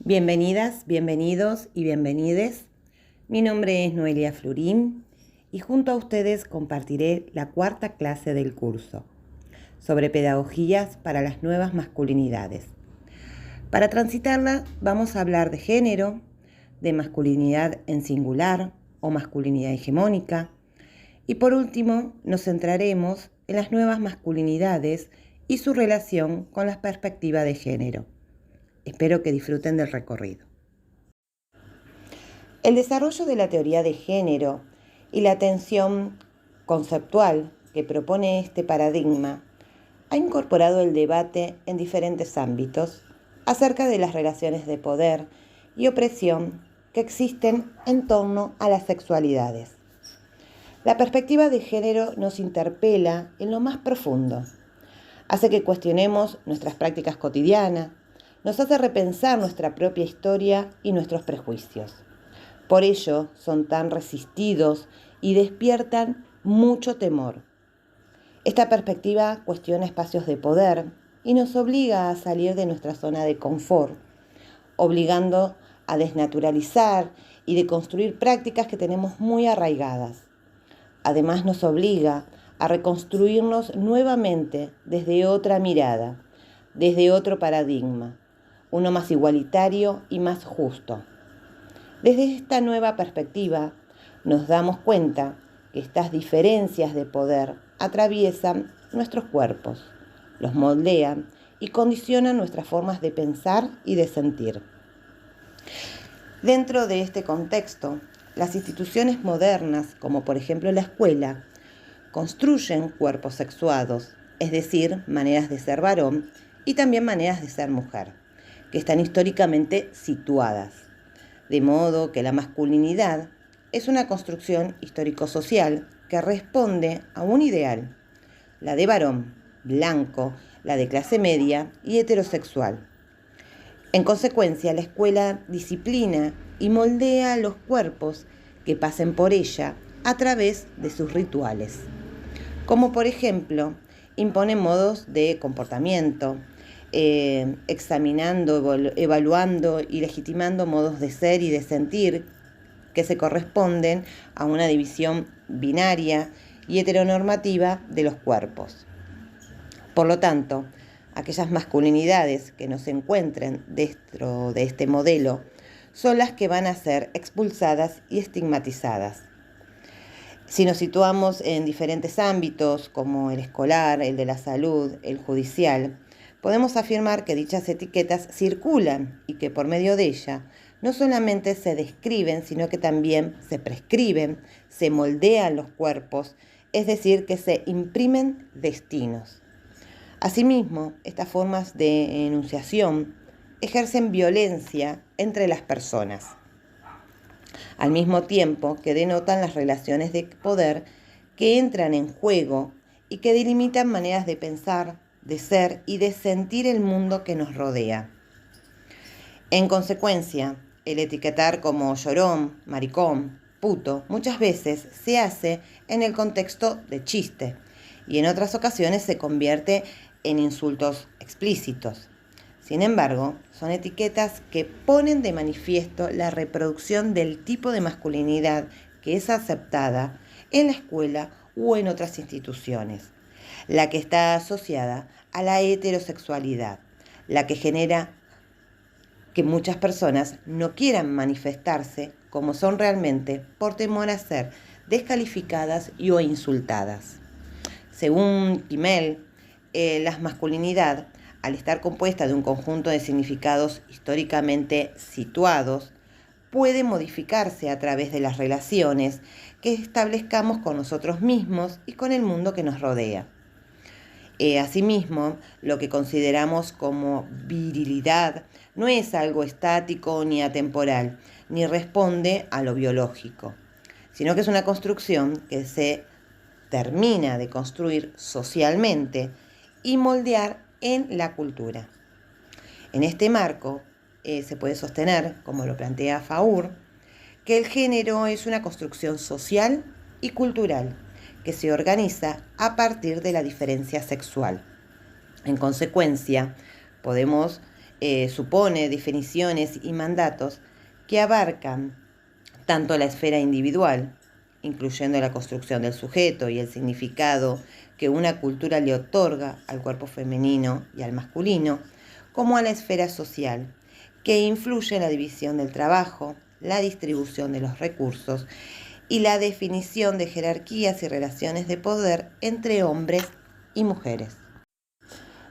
Bienvenidas, bienvenidos y bienvenides. Mi nombre es Noelia Flurín y junto a ustedes compartiré la cuarta clase del curso sobre pedagogías para las nuevas masculinidades. Para transitarla vamos a hablar de género, de masculinidad en singular o masculinidad hegemónica y por último nos centraremos en las nuevas masculinidades y su relación con la perspectiva de género. Espero que disfruten del recorrido. El desarrollo de la teoría de género y la atención conceptual que propone este paradigma ha incorporado el debate en diferentes ámbitos acerca de las relaciones de poder y opresión que existen en torno a las sexualidades. La perspectiva de género nos interpela en lo más profundo, hace que cuestionemos nuestras prácticas cotidianas, nos hace repensar nuestra propia historia y nuestros prejuicios. Por ello son tan resistidos y despiertan mucho temor. Esta perspectiva cuestiona espacios de poder y nos obliga a salir de nuestra zona de confort, obligando a desnaturalizar y deconstruir prácticas que tenemos muy arraigadas. Además nos obliga a reconstruirnos nuevamente desde otra mirada, desde otro paradigma, uno más igualitario y más justo. Desde esta nueva perspectiva nos damos cuenta que estas diferencias de poder atraviesan nuestros cuerpos, los moldean y condicionan nuestras formas de pensar y de sentir. Dentro de este contexto, las instituciones modernas, como por ejemplo la escuela, construyen cuerpos sexuados, es decir, maneras de ser varón y también maneras de ser mujer, que están históricamente situadas. De modo que la masculinidad es una construcción histórico-social que responde a un ideal, la de varón, blanco, la de clase media y heterosexual. En consecuencia, la escuela disciplina y moldea los cuerpos que pasen por ella a través de sus rituales, como por ejemplo, impone modos de comportamiento, examinando, evaluando y legitimando modos de ser y de sentir que se corresponden a una división binaria y heteronormativa de los cuerpos. Por lo tanto, aquellas masculinidades que no se encuentren dentro de este modelo son las que van a ser expulsadas y estigmatizadas. Si nos situamos en diferentes ámbitos, como el escolar, el de la salud, el judicial, podemos afirmar que dichas etiquetas circulan y que por medio de ella no solamente se describen, sino que también se prescriben, se moldean los cuerpos, es decir, que se imprimen destinos. Asimismo, estas formas de enunciación ejercen violencia entre las personas, al mismo tiempo que denotan las relaciones de poder que entran en juego y que delimitan maneras de pensar, de ser y de sentir el mundo que nos rodea. En consecuencia, el etiquetar como llorón, maricón, puto, muchas veces se hace en el contexto de chiste y en otras ocasiones se convierte en insultos explícitos. Sin embargo, son etiquetas que ponen de manifiesto la reproducción del tipo de masculinidad que es aceptada en la escuela o en otras instituciones, la que está asociada a la heterosexualidad, la que genera que muchas personas no quieran manifestarse como son realmente por temor a ser descalificadas y o insultadas. Según Kimmel, la masculinidad, al estar compuesta de un conjunto de significados históricamente situados, puede modificarse a través de las relaciones que establezcamos con nosotros mismos y con el mundo que nos rodea. Asimismo, lo que consideramos como virilidad no es algo estático ni atemporal, ni responde a lo biológico, sino que es una construcción que se termina de construir socialmente y moldear en la cultura. En este marco se puede sostener, como lo plantea Faur, que el género es una construcción social y cultural que se organiza a partir de la diferencia sexual. En consecuencia, podemos supone definiciones y mandatos que abarcan tanto la esfera individual, incluyendo la construcción del sujeto y el significado que una cultura le otorga al cuerpo femenino y al masculino, como a la esfera social, que influye en la división del trabajo, la distribución de los recursos y la definición de jerarquías y relaciones de poder entre hombres y mujeres.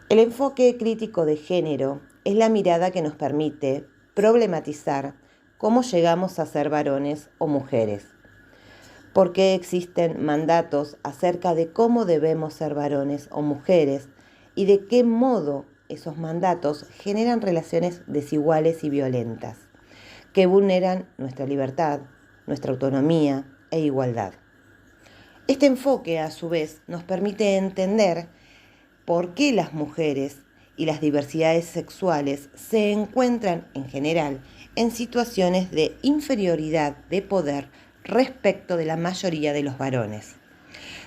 El enfoque crítico de género es la mirada que nos permite problematizar cómo llegamos a ser varones o mujeres, por qué existen mandatos acerca de cómo debemos ser varones o mujeres y de qué modo esos mandatos generan relaciones desiguales y violentas, que vulneran nuestra libertad, nuestra autonomía e igualdad. Este enfoque, a su vez, nos permite entender por qué las mujeres y las diversidades sexuales se encuentran, en general, en situaciones de inferioridad de poder respecto de la mayoría de los varones.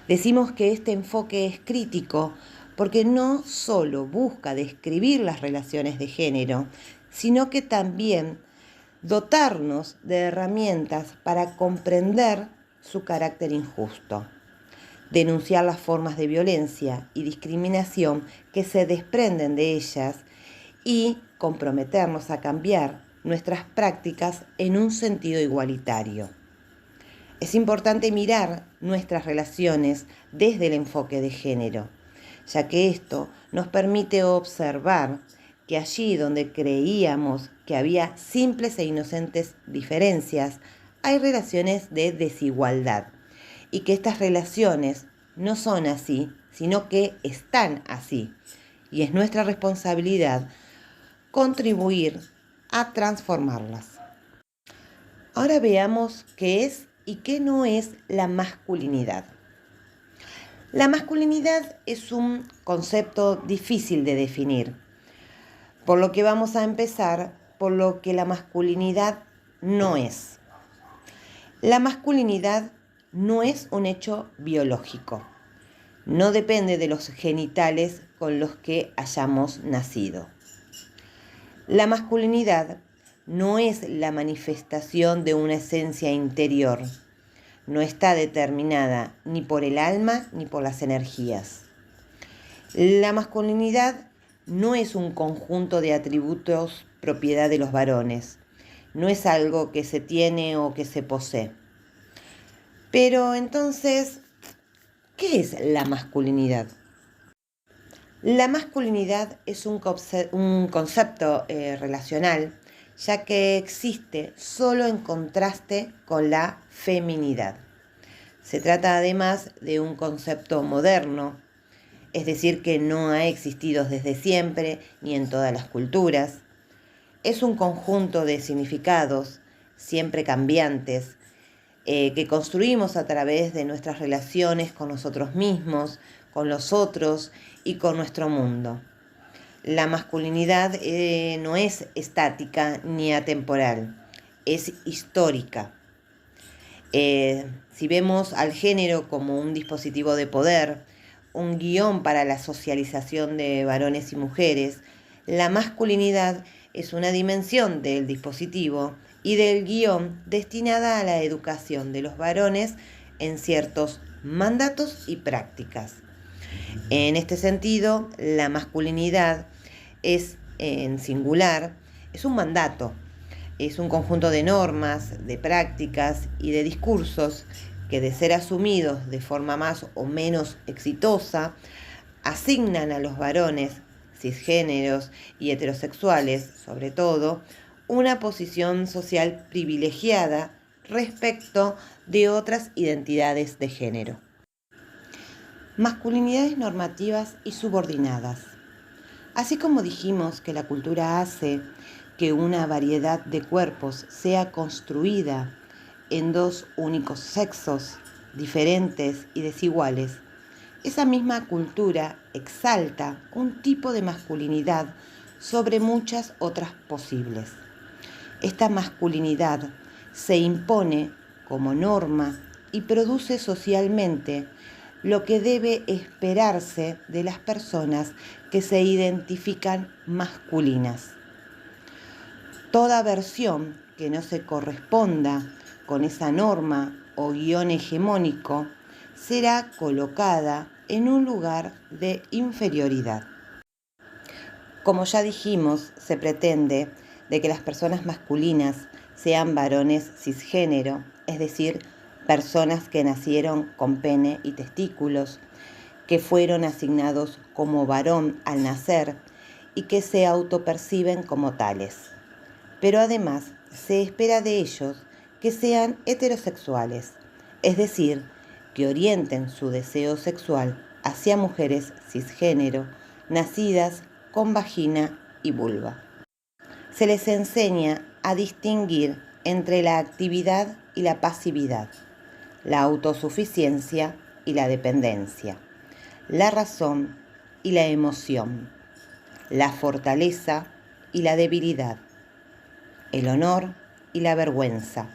Decimos que este enfoque es crítico porque no solo busca describir las relaciones de género, sino que también dotarnos de herramientas para comprender su carácter injusto, denunciar las formas de violencia y discriminación que se desprenden de ellas y comprometernos a cambiar nuestras prácticas en un sentido igualitario. Es importante mirar nuestras relaciones desde el enfoque de género, ya que esto nos permite observar que allí donde creíamos que había simples e inocentes diferencias, hay relaciones de desigualdad y que estas relaciones no son así, sino que están así. Y es nuestra responsabilidad contribuir a transformarlas. Ahora veamos qué es y qué no es la masculinidad. La masculinidad es un concepto difícil de definir, por lo que vamos a empezar por lo que la masculinidad no es. La masculinidad no es un hecho biológico, no depende de los genitales con los que hayamos nacido. La masculinidad no es la manifestación de una esencia interior, no está determinada ni por el alma ni por las energías. La masculinidad no es un conjunto de atributos propiedad de los varones, no es algo que se tiene o que se posee. Pero entonces, ¿qué es la masculinidad? La masculinidad es un concepto relacional, ya que existe solo en contraste con la feminidad. Se trata además de un concepto moderno, es decir, que no ha existido desde siempre ni en todas las culturas. Es un conjunto de significados siempre cambiantes que construimos a través de nuestras relaciones con nosotros mismos, con los otros y con nuestro mundo. La masculinidad no es estática ni atemporal, es histórica. Si vemos al género como un dispositivo de poder, un guión para la socialización de varones y mujeres, la masculinidad es una dimensión del dispositivo y del guión destinada a la educación de los varones en ciertos mandatos y prácticas. En este sentido, la masculinidad es, en singular, es un mandato, es un conjunto de normas, de prácticas y de discursos que, de ser asumidos de forma más o menos exitosa, asignan a los varones cisgéneros y heterosexuales, sobre todo, una posición social privilegiada respecto de otras identidades de género. Masculinidades normativas y subordinadas. Así como dijimos que la cultura hace que una variedad de cuerpos sea construida en dos únicos sexos diferentes y desiguales, esa misma cultura exalta un tipo de masculinidad sobre muchas otras posibles. Esta masculinidad se impone como norma y produce socialmente lo que debe esperarse de las personas que se identifican masculinas. Toda versión que no se corresponda con esa norma o guión hegemónico será colocada en un lugar de inferioridad. Como ya dijimos, se pretende de que las personas masculinas sean varones cisgénero, es decir, personas que nacieron con pene y testículos, que fueron asignados como varón al nacer y que se autoperciben como tales. Pero además se espera de ellos que sean heterosexuales, es decir, que orienten su deseo sexual hacia mujeres cisgénero, nacidas con vagina y vulva. Se les enseña a distinguir entre la actividad y la pasividad, la autosuficiencia y la dependencia, la razón y la emoción, la fortaleza y la debilidad, el honor y la vergüenza,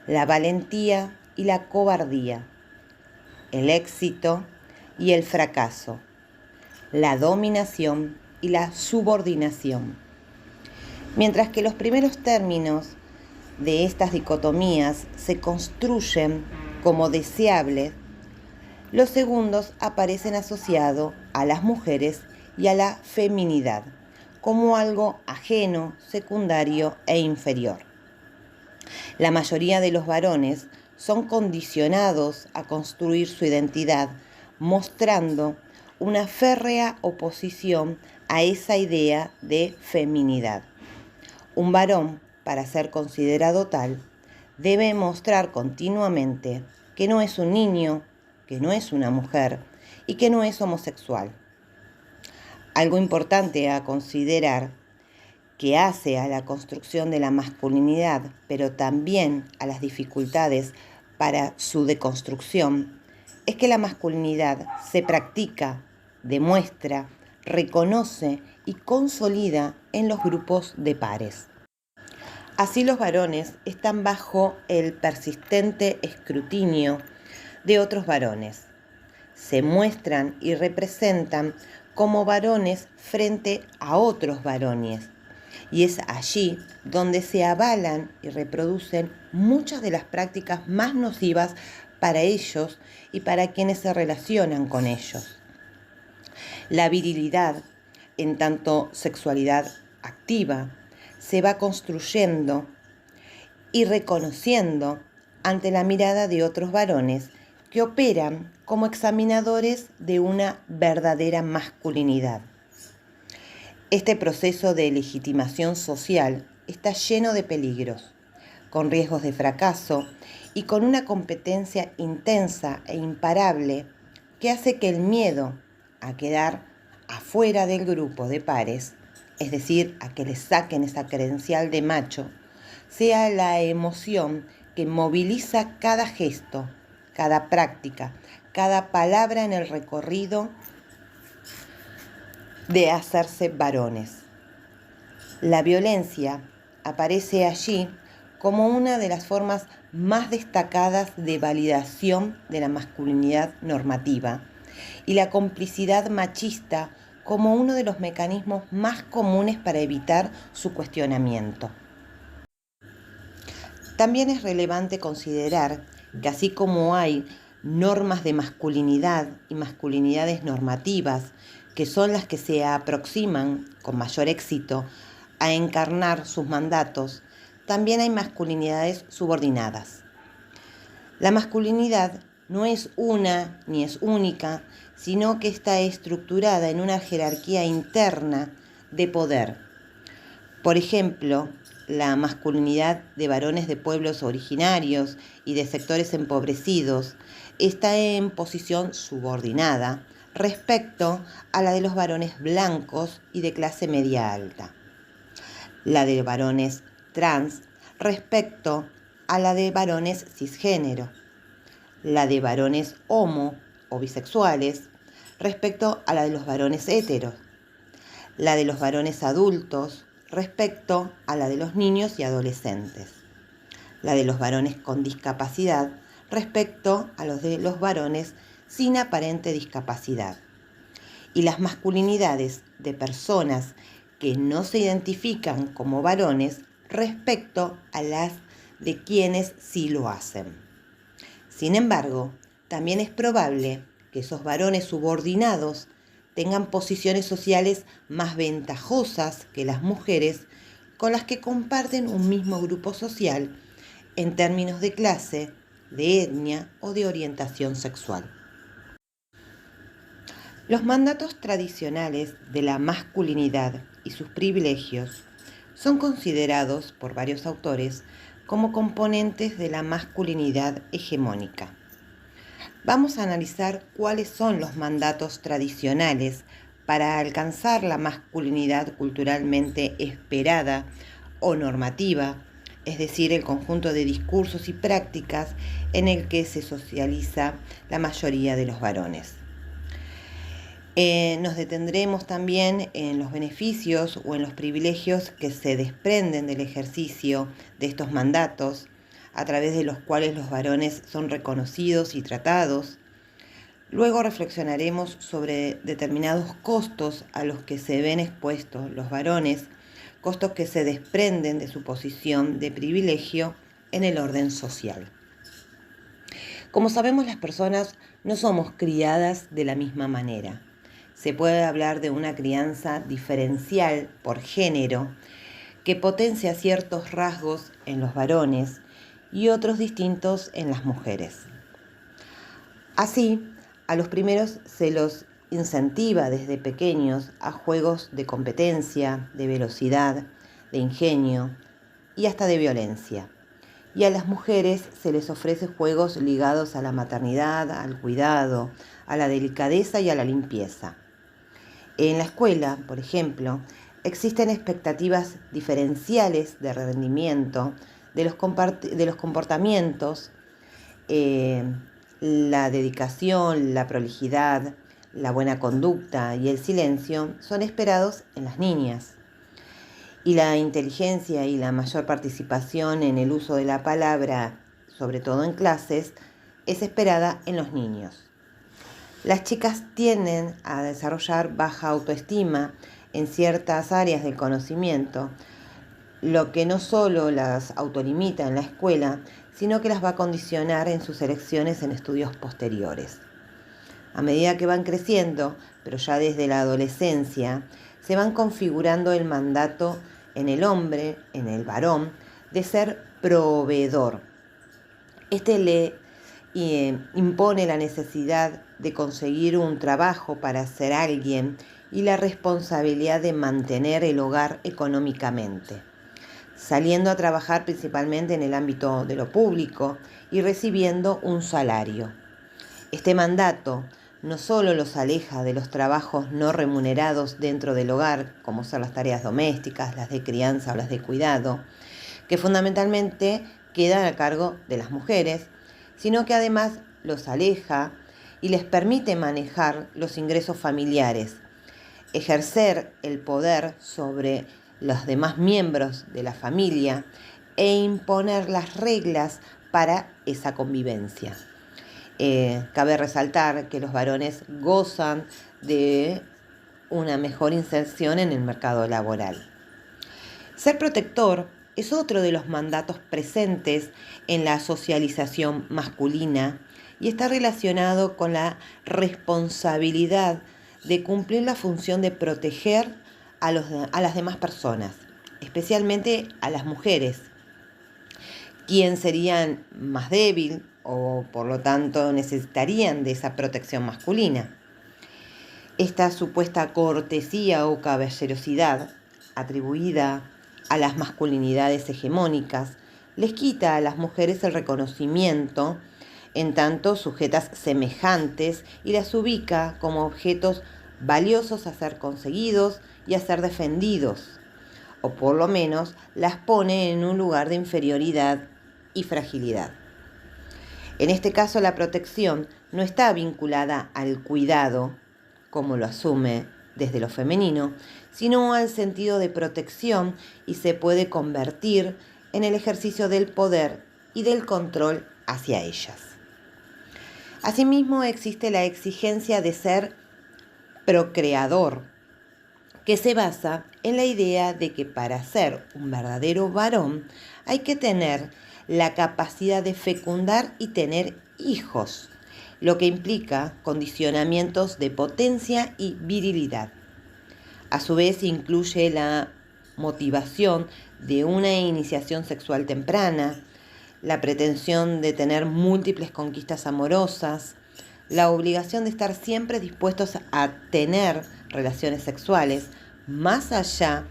la valentía y la cobardía, el éxito y el fracaso, la dominación y la subordinación. Mientras que los primeros términos de estas dicotomías se construyen como deseables, los segundos aparecen asociados a las mujeres y a la feminidad, como algo ajeno, secundario e inferior. La mayoría de los varones son condicionados a construir su identidad, mostrando una férrea oposición a esa idea de feminidad. Un varón, para ser considerado tal, debe mostrar continuamente que no es un niño, que no es una mujer y que no es homosexual. Algo importante a considerar que hace a la construcción de la masculinidad, pero también a las dificultades para su deconstrucción, es que la masculinidad se practica, demuestra, reconoce y consolida en los grupos de pares. Así los varones están bajo el persistente escrutinio de otros varones. Se muestran y representan como varones frente a otros varones. Y es allí donde se avalan y reproducen muchas de las prácticas más nocivas para ellos y para quienes se relacionan con ellos. La virilidad, en tanto sexualidad activa, se va construyendo y reconociendo ante la mirada de otros varones que operan como examinadores de una verdadera masculinidad. Este proceso de legitimación social está lleno de peligros, con riesgos de fracaso y con una competencia intensa e imparable que hace que el miedo a quedar afuera del grupo de pares, es decir, a que les saquen esa credencial de macho, sea la emoción que moviliza cada gesto, cada práctica, cada palabra en el recorrido de hacerse varones. La violencia aparece allí como una de las formas más destacadas de validación de la masculinidad normativa y la complicidad machista como uno de los mecanismos más comunes para evitar su cuestionamiento. También es relevante considerar que así como hay normas de masculinidad y masculinidades normativas, que son las que se aproximan con mayor éxito a encarnar sus mandatos, también hay masculinidades subordinadas. La masculinidad no es una ni es única, sino que está estructurada en una jerarquía interna de poder. Por ejemplo, la masculinidad de varones de pueblos originarios y de sectores empobrecidos está en posición subordinada respecto a la de los varones blancos y de clase media alta. La de varones trans respecto a la de varones cisgénero. La de varones homo o bisexuales respecto a la de los varones heteros. La de los varones adultos respecto a la de los niños y adolescentes. La de los varones con discapacidad respecto a los de los varones sin aparente discapacidad. Y las masculinidades de personas que no se identifican como varones respecto a las de quienes sí lo hacen. Sin embargo, también es probable que esos varones subordinados tengan posiciones sociales más ventajosas que las mujeres con las que comparten un mismo grupo social en términos de clase, de etnia o de orientación sexual. Los mandatos tradicionales de la masculinidad y sus privilegios son considerados por varios autores como componentes de la masculinidad hegemónica. Vamos a analizar cuáles son los mandatos tradicionales para alcanzar la masculinidad culturalmente esperada o normativa, es decir, el conjunto de discursos y prácticas en el que se socializa la mayoría de los varones. Nos detendremos también en los beneficios o en los privilegios que se desprenden del ejercicio de estos mandatos, a través de los cuales los varones son reconocidos y tratados. Luego reflexionaremos sobre determinados costos a los que se ven expuestos los varones, costos que se desprenden de su posición de privilegio en el orden social. Como sabemos, las personas no somos criadas de la misma manera. Se puede hablar de una crianza diferencial por género que potencia ciertos rasgos en los varones y otros distintos en las mujeres. Así, a los primeros se los incentiva desde pequeños a juegos de competencia, de velocidad, de ingenio y hasta de violencia. Y a las mujeres se les ofrece juegos ligados a la maternidad, al cuidado, a la delicadeza y a la limpieza. En la escuela, por ejemplo, existen expectativas diferenciales de rendimiento de los comportamientos, la dedicación, la prolijidad, la buena conducta y el silencio son esperados en las niñas. Y la inteligencia y la mayor participación en el uso de la palabra, sobre todo en clases, es esperada en los niños. Las chicas tienden a desarrollar baja autoestima en ciertas áreas del conocimiento, lo que no solo las autolimita en la escuela, sino que las va a condicionar en sus elecciones en estudios posteriores. A medida que van creciendo, pero ya desde la adolescencia, se van configurando el mandato en el hombre, en el varón, de ser proveedor. Este le impone la necesidad de conseguir un trabajo para ser alguien y la responsabilidad de mantener el hogar económicamente, saliendo a trabajar principalmente en el ámbito de lo público y recibiendo un salario. Este mandato no solo los aleja de los trabajos no remunerados dentro del hogar, como son las tareas domésticas, las de crianza o las de cuidado, que fundamentalmente quedan a cargo de las mujeres, sino que además los aleja y les permite manejar los ingresos familiares, ejercer el poder sobre los demás miembros de la familia e imponer las reglas para esa convivencia. Cabe resaltar que los varones gozan de una mejor inserción en el mercado laboral. Ser protector es otro de los mandatos presentes en la socialización masculina y está relacionado con la responsabilidad de cumplir la función de proteger a las demás personas, especialmente a las mujeres, quien serían más débil o por lo tanto necesitarían de esa protección masculina. Esta supuesta cortesía o caballerosidad atribuida a las masculinidades hegemónicas les quita a las mujeres el reconocimiento en tanto sujetas semejantes y las ubica como objetos valiosos a ser conseguidos y a ser defendidos, o por lo menos las pone en un lugar de inferioridad y fragilidad. En este caso, la protección no está vinculada al cuidado, como lo asume desde lo femenino, sino al sentido de protección y se puede convertir en el ejercicio del poder y del control hacia ellas. Asimismo, existe la exigencia de ser procreador, que se basa en la idea de que para ser un verdadero varón hay que tener la capacidad de fecundar y tener hijos, lo que implica condicionamientos de potencia y virilidad. A su vez incluye la motivación de una iniciación sexual temprana, la pretensión de tener múltiples conquistas amorosas, la obligación de estar siempre dispuestos a tener relaciones sexuales más allá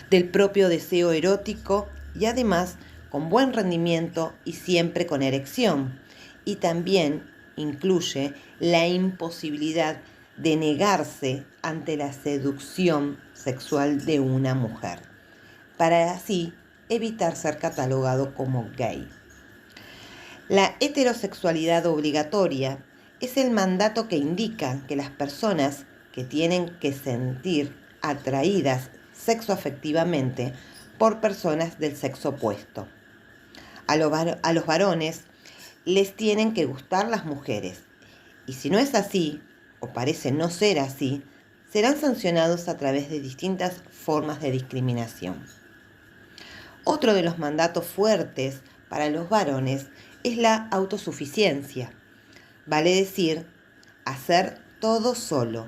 del propio deseo erótico y además con buen rendimiento y siempre con erección. Y también incluye la imposibilidad de negarse ante la seducción sexual de una mujer, para así evitar ser catalogado como gay. La heterosexualidad obligatoria es el mandato que indica que las personas que tienen que sentir atraídas sexoafectivamente por personas del sexo opuesto. A los varones les tienen que gustar las mujeres, y si no es así, o parece no ser así, serán sancionados a través de distintas formas de discriminación. Otro de los mandatos fuertes para los varones es la autosuficiencia, vale decir, hacer todo solo,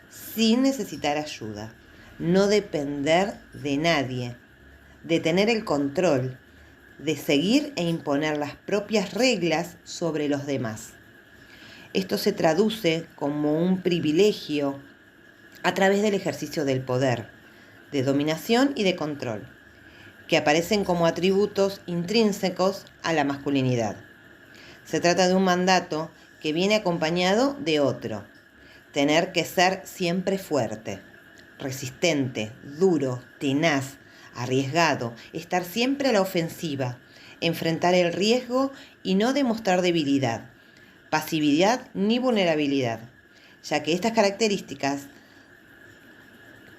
sin necesitar ayuda, no depender de nadie, de tener el control, de seguir e imponer las propias reglas sobre los demás. Esto se traduce como un privilegio a través del ejercicio del poder, de dominación y de control, que aparecen como atributos intrínsecos a la masculinidad. Se trata de un mandato que viene acompañado de otro: tener que ser siempre fuerte, resistente, duro, tenaz, arriesgado, estar siempre a la ofensiva, enfrentar el riesgo y no demostrar debilidad, pasividad ni vulnerabilidad, ya que estas características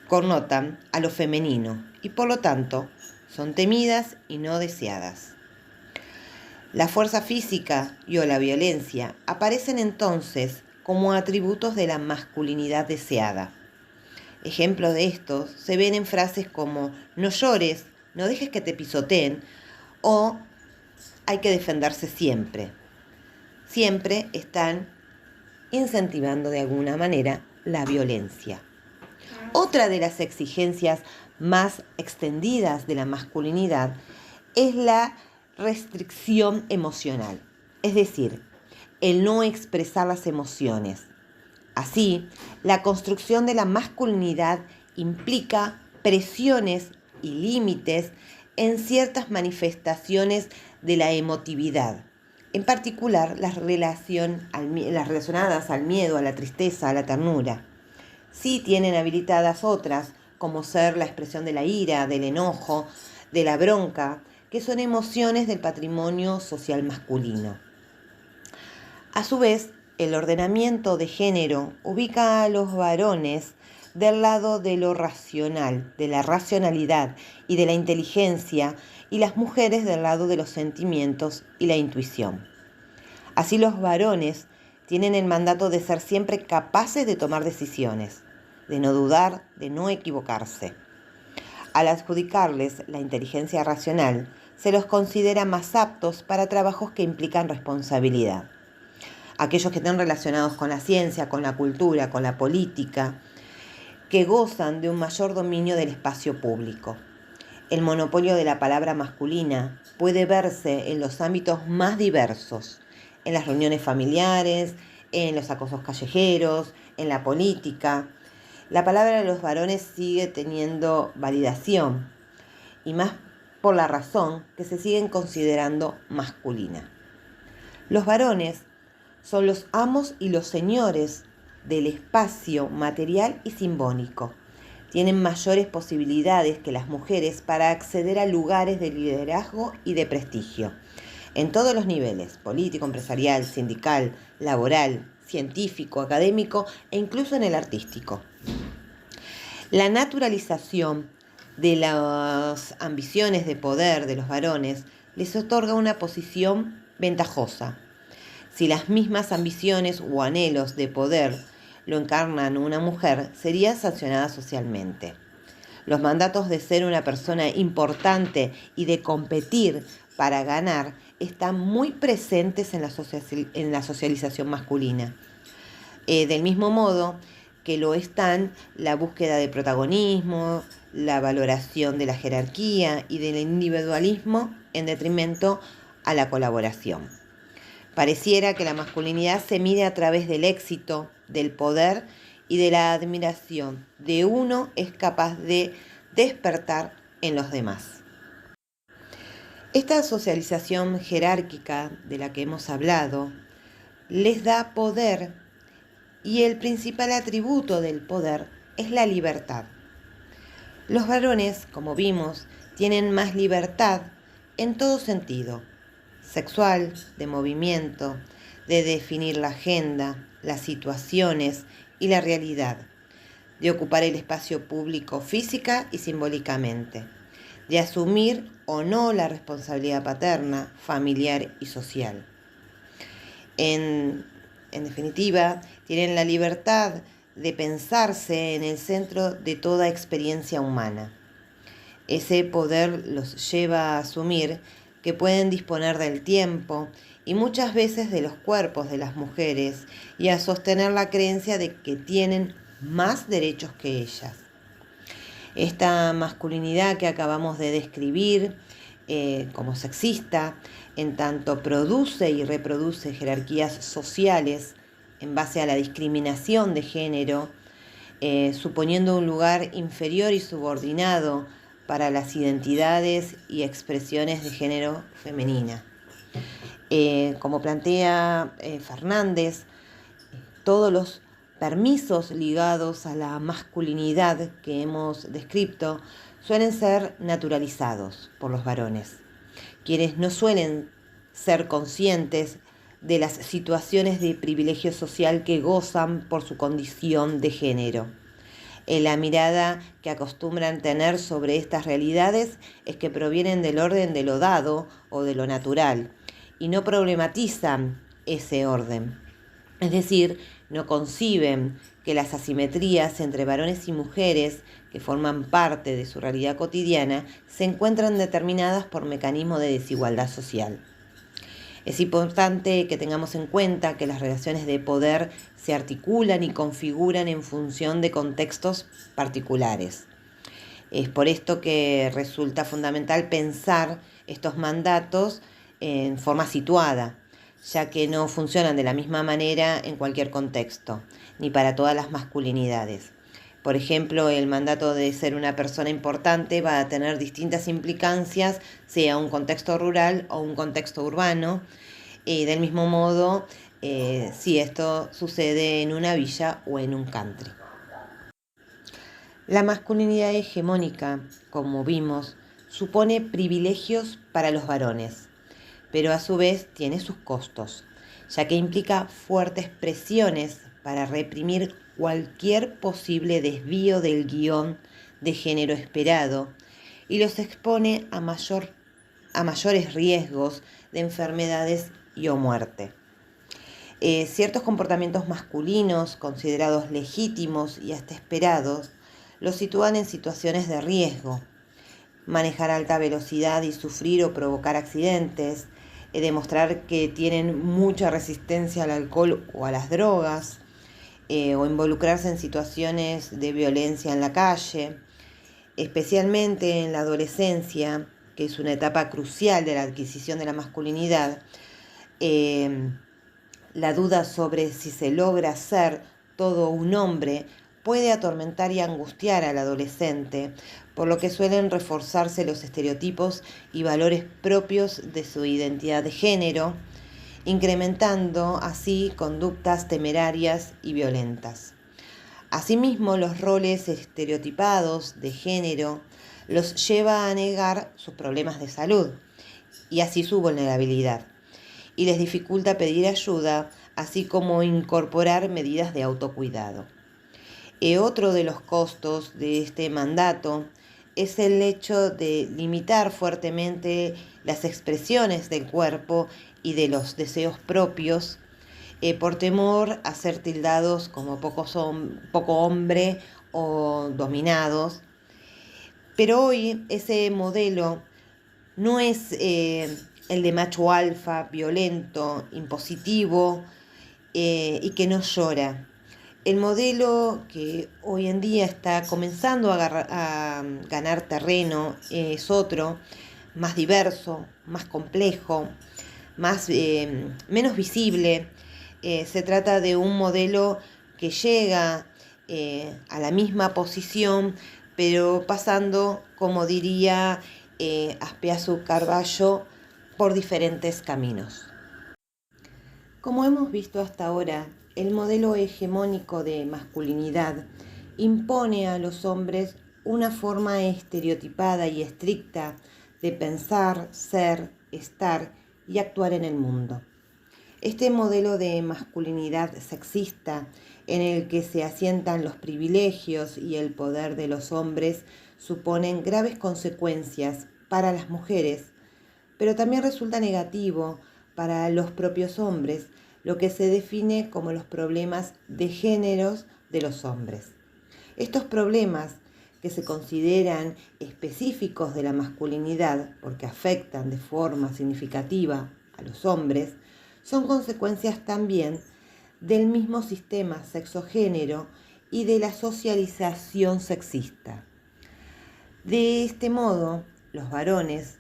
connotan a lo femenino y por lo tanto son temidas y no deseadas. La fuerza física y o la violencia aparecen entonces como atributos de la masculinidad deseada. Ejemplos de estos se ven en frases como no llores, no dejes que te pisoteen o hay que defenderse siempre. Siempre están incentivando de alguna manera la violencia. Otra de las exigencias más extendidas de la masculinidad es la restricción emocional, es decir, el no expresar las emociones. Así, la construcción de la masculinidad implica presiones y límites en ciertas manifestaciones de la emotividad, en particular las relacionadas al miedo, a la tristeza, a la ternura. Sí tienen habilitadas otras, como ser la expresión de la ira, del enojo, de la bronca, que son emociones del patrimonio social masculino. A su vez, el ordenamiento de género ubica a los varones del lado de lo racional, de la racionalidad y de la inteligencia, y las mujeres del lado de los sentimientos y la intuición. Así los varones tienen el mandato de ser siempre capaces de tomar decisiones, de no dudar, de no equivocarse. Al adjudicarles la inteligencia racional, se los considera más aptos para trabajos que implican responsabilidad. Aquellos que estén relacionados con la ciencia, con la cultura, con la política, que gozan de un mayor dominio del espacio público. El monopolio de la palabra masculina puede verse en los ámbitos más diversos, en las reuniones familiares, en los acosos callejeros, en la política. La palabra de los varones sigue teniendo validación, y más por la razón que se siguen considerando masculina. Los varones son los amos y los señores del espacio material y simbólico. Tienen mayores posibilidades que las mujeres para acceder a lugares de liderazgo y de prestigio, en todos los niveles: político, empresarial, sindical, laboral, científico, académico e incluso en el artístico. La naturalización de las ambiciones de poder de los varones les otorga una posición ventajosa. Si las mismas ambiciones o anhelos de poder lo encarnan una mujer, sería sancionada socialmente. Los mandatos de ser una persona importante y de competir para ganar están muy presentes en la socialización masculina. Del mismo modo que lo están la búsqueda de protagonismo, la valoración de la jerarquía y del individualismo en detrimento a la colaboración. Pareciera que la masculinidad se mide a través del éxito, del poder y de la admiración de uno es capaz de despertar en los demás. Esta socialización jerárquica de la que hemos hablado les da poder y el principal atributo del poder es la libertad. Los varones, como vimos, tienen más libertad en todo sentido, sexual, de movimiento, de definir la agenda, las situaciones y la realidad, de ocupar el espacio público física y simbólicamente, de asumir o no la responsabilidad paterna, familiar y social. En definitiva, tienen la libertad de pensarse en el centro de toda experiencia humana. Ese poder los lleva a asumir que pueden disponer del tiempo y muchas veces de los cuerpos de las mujeres y a sostener la creencia de que tienen más derechos que ellas. Esta masculinidad que acabamos de describir como sexista, en tanto produce y reproduce jerarquías sociales en base a la discriminación de género, suponiendo un lugar inferior y subordinado para las identidades y expresiones de género femenina. Como plantea Fernández, todos los permisos ligados a la masculinidad que hemos descrito suelen ser naturalizados por los varones, quienes no suelen ser conscientes de las situaciones de privilegio social que gozan por su condición de género. La mirada que acostumbran tener sobre estas realidades es que provienen del orden de lo dado o de lo natural y no problematizan ese orden. Es decir, no conciben que las asimetrías entre varones y mujeres que forman parte de su realidad cotidiana se encuentran determinadas por mecanismos de desigualdad social. Es importante que tengamos en cuenta que las relaciones de poder se articulan y configuran en función de contextos particulares. Es por esto que resulta fundamental pensar estos mandatos en forma situada, ya que no funcionan de la misma manera en cualquier contexto, ni para todas las masculinidades. Por ejemplo, el mandato de ser una persona importante va a tener distintas implicancias, sea un contexto rural o un contexto urbano, y del mismo modo, si esto sucede en una villa o en un country. La masculinidad hegemónica, como vimos, supone privilegios para los varones, pero a su vez tiene sus costos, ya que implica fuertes presiones para reprimir cualquier posible desvío del guión de género esperado y los expone a mayores riesgos de enfermedades y o muerte. Ciertos comportamientos masculinos considerados legítimos y hasta esperados los sitúan en situaciones de riesgo. Manejar a alta velocidad y sufrir o provocar accidentes, demostrar que tienen mucha resistencia al alcohol o a las drogas, o involucrarse en situaciones de violencia en la calle, especialmente en la adolescencia, que es una etapa crucial de la adquisición de la masculinidad. La duda sobre si se logra ser todo un hombre puede atormentar y angustiar al adolescente, por lo que suelen reforzarse los estereotipos y valores propios de su identidad de género, incrementando así conductas temerarias y violentas. Asimismo, los roles estereotipados de género los lleva a negar sus problemas de salud y así su vulnerabilidad, y les dificulta pedir ayuda, así como incorporar medidas de autocuidado. Otro de los costos de este mandato es el hecho de limitar fuertemente las expresiones del cuerpo y de los deseos propios, por temor a ser tildados como poco hombre o dominados. Pero hoy ese modelo no es el de macho alfa, violento, impositivo y que no llora. El modelo que hoy en día está comenzando a ganar terreno es otro, más diverso, más complejo, menos visible. Se trata de un modelo que llega a la misma posición, pero pasando, como diría Azpiazu Carballo, por diferentes caminos. Como hemos visto hasta ahora, el modelo hegemónico de masculinidad impone a los hombres una forma estereotipada y estricta de pensar, ser, estar y actuar en el mundo. Este modelo de masculinidad sexista, en el que se asientan los privilegios y el poder de los hombres, suponen graves consecuencias para las mujeres, pero también resulta negativo para los propios hombres, lo que se define como los problemas de géneros de los hombres. Estos problemas, que se consideran específicos de la masculinidad porque afectan de forma significativa a los hombres, son consecuencias también del mismo sistema sexogénero y de la socialización sexista. De este modo, los varones,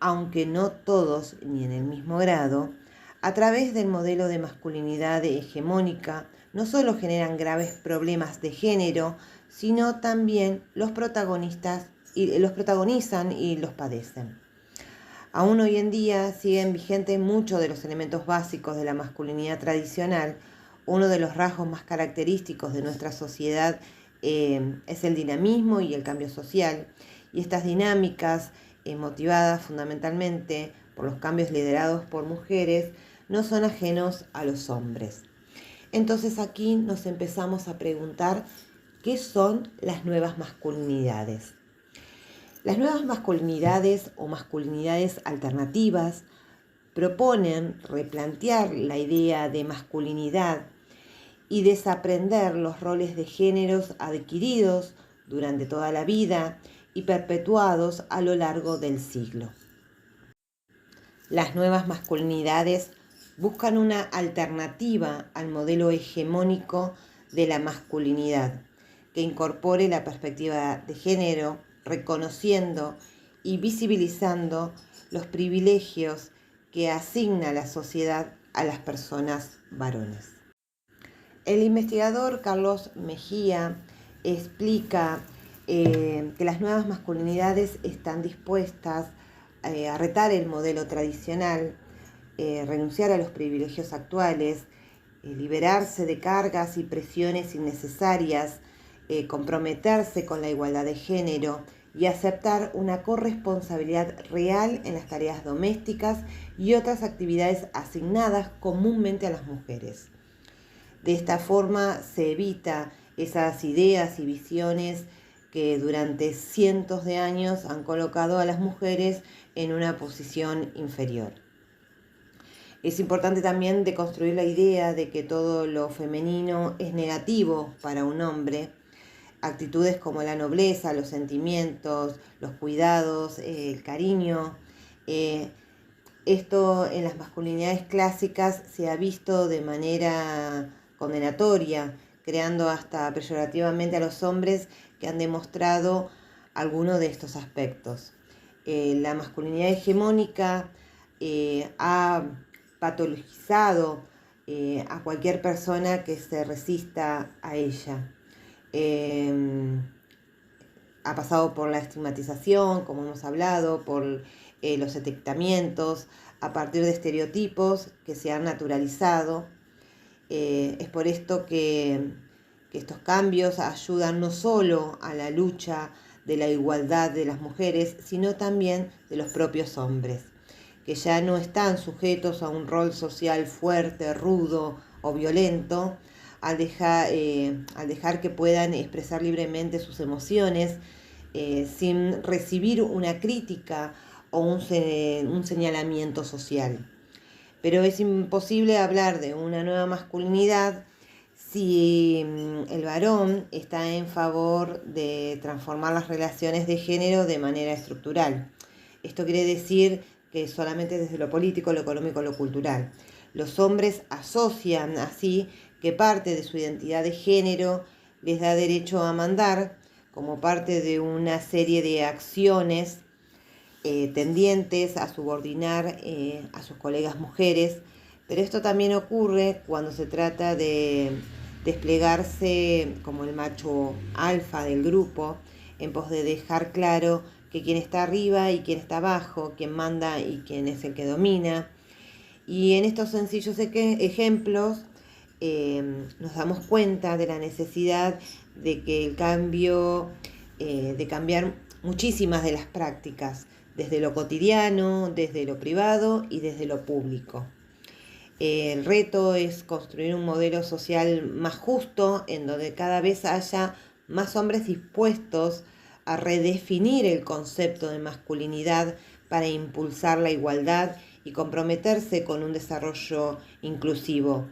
aunque no todos ni en el mismo grado, a través del modelo de masculinidad hegemónica, no solo generan graves problemas de género, sino también los protagonizan y los padecen. Aún hoy en día siguen vigentes muchos de los elementos básicos de la masculinidad tradicional. Uno de los rasgos más característicos de nuestra sociedad es el dinamismo y el cambio social. Y estas dinámicas, motivadas fundamentalmente por los cambios liderados por mujeres, no son ajenos a los hombres. Entonces aquí nos empezamos a preguntar qué son las nuevas masculinidades. Las nuevas masculinidades o masculinidades alternativas proponen replantear la idea de masculinidad y desaprender los roles de géneros adquiridos durante toda la vida y perpetuados a lo largo del siglo. Las nuevas masculinidades buscan una alternativa al modelo hegemónico de la masculinidad, que incorpore la perspectiva de género, reconociendo y visibilizando los privilegios que asigna la sociedad a las personas varones. El investigador Carlos Mejía explica que las nuevas masculinidades están dispuestas a retar el modelo tradicional, renunciar a los privilegios actuales, liberarse de cargas y presiones innecesarias, comprometerse con la igualdad de género y aceptar una corresponsabilidad real en las tareas domésticas y otras actividades asignadas comúnmente a las mujeres. De esta forma se evita esas ideas y visiones que durante cientos de años han colocado a las mujeres en una posición inferior. Es importante también deconstruir la idea de que todo lo femenino es negativo para un hombre. Actitudes como la nobleza, los sentimientos, los cuidados, el cariño. Esto en las masculinidades clásicas se ha visto de manera condenatoria, creando hasta peyorativamente a los hombres que han demostrado alguno de estos aspectos. La masculinidad hegemónica ha patologizado a cualquier persona que se resista a ella. Ha pasado por la estigmatización, como hemos hablado, por los etiquetamientos, a partir de estereotipos que se han naturalizado. Es por esto que estos cambios ayudan no solo a la lucha de la igualdad de las mujeres, sino también de los propios hombres, que ya no están sujetos a un rol social fuerte, rudo o violento, al dejar que puedan expresar libremente sus emociones sin recibir una crítica o un señalamiento social. Pero es imposible hablar de una nueva masculinidad si el varón está en favor de transformar las relaciones de género de manera estructural. Esto quiere decir que solamente desde lo político, lo económico, lo cultural. Los hombres asocian así que parte de su identidad de género les da derecho a mandar como parte de una serie de acciones tendientes a subordinar a sus colegas mujeres, pero esto también ocurre cuando se trata de desplegarse como el macho alfa del grupo, en pos de dejar claro que quién está arriba y quién está abajo, quién manda y quién es el que domina. Y en estos sencillos ejemplos nos damos cuenta de la necesidad de que el cambio, de cambiar muchísimas de las prácticas, desde lo cotidiano, desde lo privado y desde lo público. El reto es construir un modelo social más justo, en donde cada vez haya más hombres dispuestos a redefinir el concepto de masculinidad para impulsar la igualdad y comprometerse con un desarrollo inclusivo.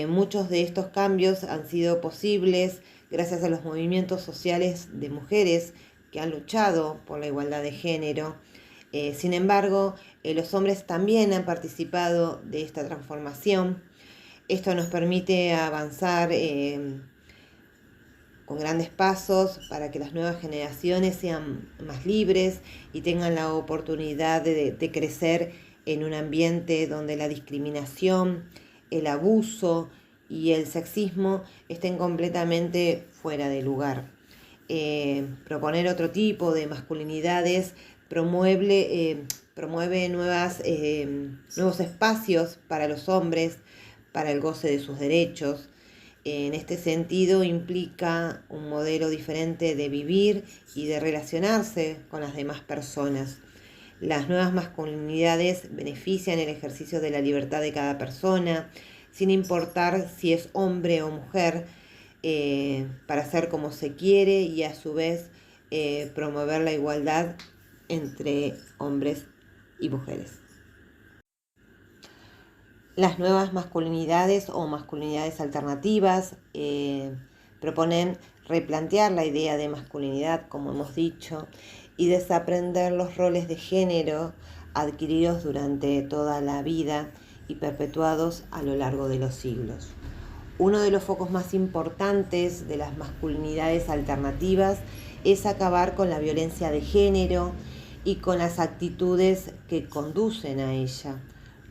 Muchos de estos cambios han sido posibles gracias a los movimientos sociales de mujeres que han luchado por la igualdad de género. Sin embargo, los hombres también han participado de esta transformación. Esto nos permite avanzar con grandes pasos para que las nuevas generaciones sean más libres y tengan la oportunidad de crecer en un ambiente donde la discriminación, el abuso y el sexismo estén completamente fuera de lugar. Proponer otro tipo de masculinidades promueve nuevos espacios para los hombres, para el goce de sus derechos. En este sentido implica un modelo diferente de vivir y de relacionarse con las demás personas. Las nuevas masculinidades benefician el ejercicio de la libertad de cada persona, sin importar si es hombre o mujer, para hacer como se quiere y a su vez promover la igualdad entre hombres y mujeres. Las nuevas masculinidades o masculinidades alternativas proponen replantear la idea de masculinidad, como hemos dicho, y desaprender los roles de género adquiridos durante toda la vida y perpetuados a lo largo de los siglos. Uno de los focos más importantes de las masculinidades alternativas es acabar con la violencia de género y con las actitudes que conducen a ella.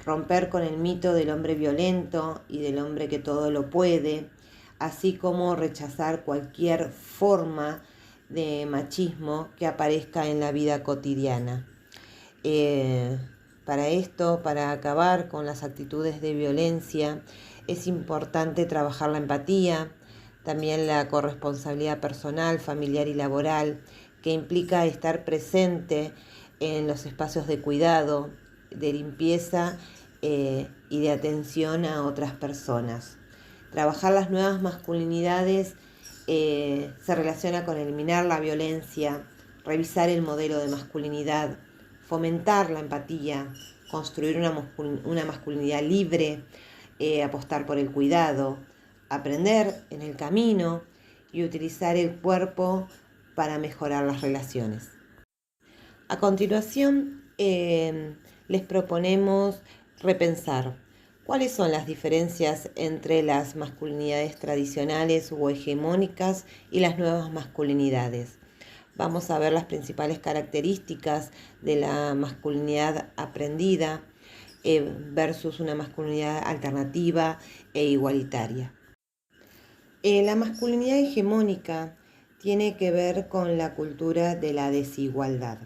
Romper con el mito del hombre violento y del hombre que todo lo puede, así como rechazar cualquier forma de machismo que aparezca en la vida cotidiana. Para esto, para acabar con las actitudes de violencia, es importante trabajar la empatía, también la corresponsabilidad personal, familiar y laboral, que implica estar presente en los espacios de cuidado, de limpieza y de atención a otras personas. Trabajar las nuevas masculinidades se relaciona con eliminar la violencia, revisar el modelo de masculinidad, fomentar la empatía, construir una masculinidad libre, apostar por el cuidado, aprender en el camino y utilizar el cuerpo para mejorar las relaciones. A continuación, les proponemos repensar cuáles son las diferencias entre las masculinidades tradicionales o hegemónicas y las nuevas masculinidades. Vamos a ver las principales características de la masculinidad aprendida versus una masculinidad alternativa e igualitaria. La masculinidad hegemónica tiene que ver con la cultura de la desigualdad,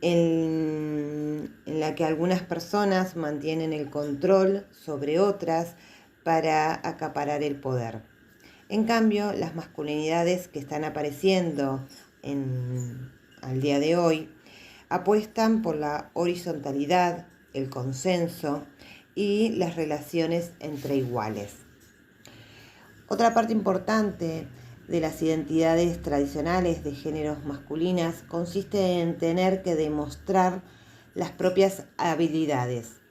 en la que algunas personas mantienen el control sobre otras para acaparar el poder. En cambio, las masculinidades que están apareciendo al día de hoy apuestan por la horizontalidad, el consenso y las relaciones entre iguales. Otra parte importante de las identidades tradicionales de géneros masculinas consiste en tener que demostrar las propias habilidades.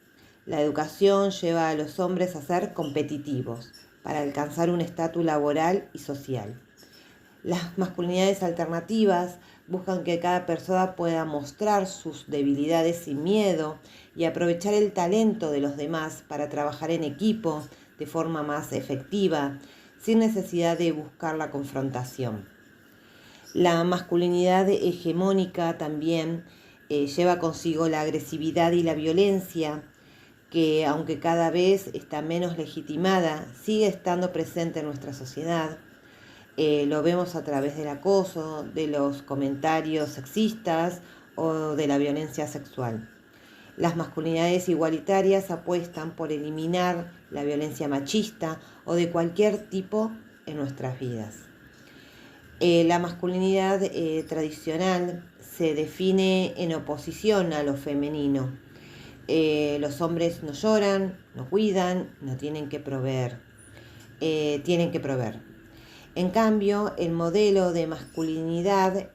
La educación lleva a los hombres a ser competitivos para alcanzar un estatus laboral y social. Las masculinidades alternativas buscan que cada persona pueda mostrar sus debilidades sin miedo y aprovechar el talento de los demás para trabajar en equipo de forma más efectiva, sin necesidad de buscar la confrontación. La masculinidad hegemónica también lleva consigo la agresividad y la violencia, que aunque cada vez está menos legitimada, sigue estando presente en nuestra sociedad. Lo vemos a través del acoso, de los comentarios sexistas o de la violencia sexual. Las masculinidades igualitarias apuestan por eliminar la violencia machista o de cualquier tipo en nuestras vidas. La masculinidad tradicional se define en oposición a lo femenino. Los hombres no lloran, no cuidan, no tienen que proveer. Tienen que proveer. En cambio, el modelo de masculinidad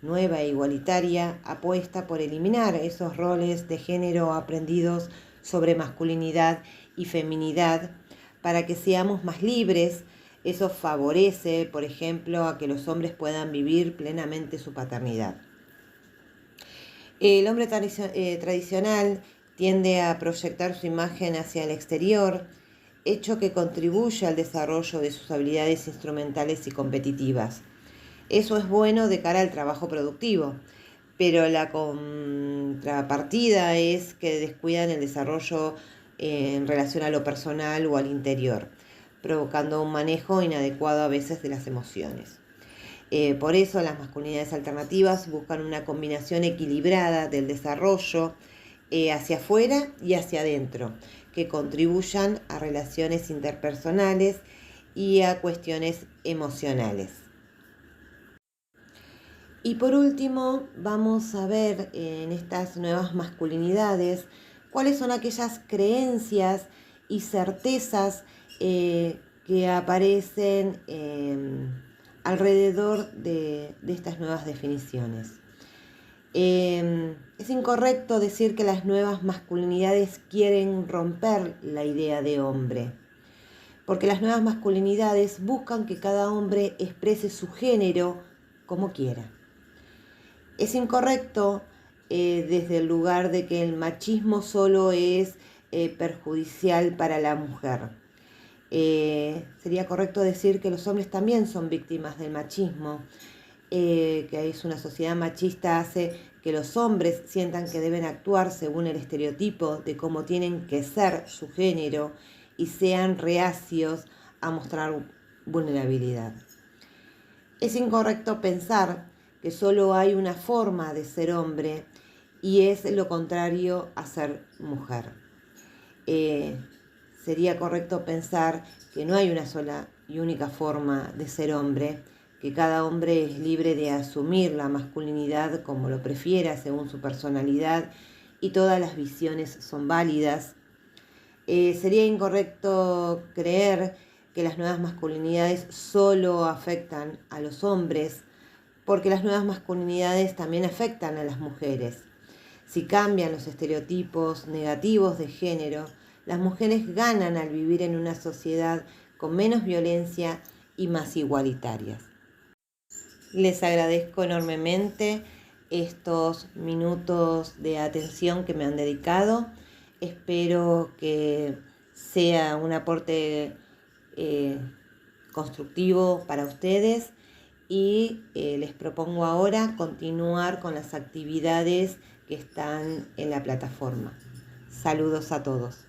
nueva e igualitaria apuesta por eliminar esos roles de género aprendidos sobre masculinidad y feminidad para que seamos más libres. Eso favorece, por ejemplo, a que los hombres puedan vivir plenamente su paternidad. El hombre tradicional tiende a proyectar su imagen hacia el exterior, hecho que contribuye al desarrollo de sus habilidades instrumentales y competitivas. Eso es bueno de cara al trabajo productivo, pero la contrapartida es que descuidan el desarrollo en relación a lo personal o al interior, provocando un manejo inadecuado a veces de las emociones. Por eso las masculinidades alternativas buscan una combinación equilibrada del desarrollo hacia afuera y hacia adentro, que contribuyan a relaciones interpersonales y a cuestiones emocionales. Y por último, vamos a ver en estas nuevas masculinidades cuáles son aquellas creencias y certezas que aparecen alrededor de estas nuevas definiciones. Es incorrecto decir que las nuevas masculinidades quieren romper la idea de hombre, porque las nuevas masculinidades buscan que cada hombre exprese su género como quiera. Es incorrecto desde el lugar de que el machismo solo es perjudicial para la mujer. Sería correcto decir que los hombres también son víctimas del machismo, que es una sociedad machista hace que los hombres sientan que deben actuar según el estereotipo de cómo tienen que ser su género y sean reacios a mostrar vulnerabilidad. Es incorrecto pensar que solo hay una forma de ser hombre y es lo contrario a ser mujer. Sería correcto pensar que no hay una sola y única forma de ser hombre, que cada hombre es libre de asumir la masculinidad como lo prefiera según su personalidad y todas las visiones son válidas. Sería incorrecto creer que las nuevas masculinidades solo afectan a los hombres, porque las nuevas masculinidades también afectan a las mujeres. Si cambian los estereotipos negativos de género, las mujeres ganan al vivir en una sociedad con menos violencia y más igualitarias. Les agradezco enormemente estos minutos de atención que me han dedicado. Espero que sea un aporte constructivo para ustedes y les propongo ahora continuar con las actividades que están en la plataforma. Saludos a todos.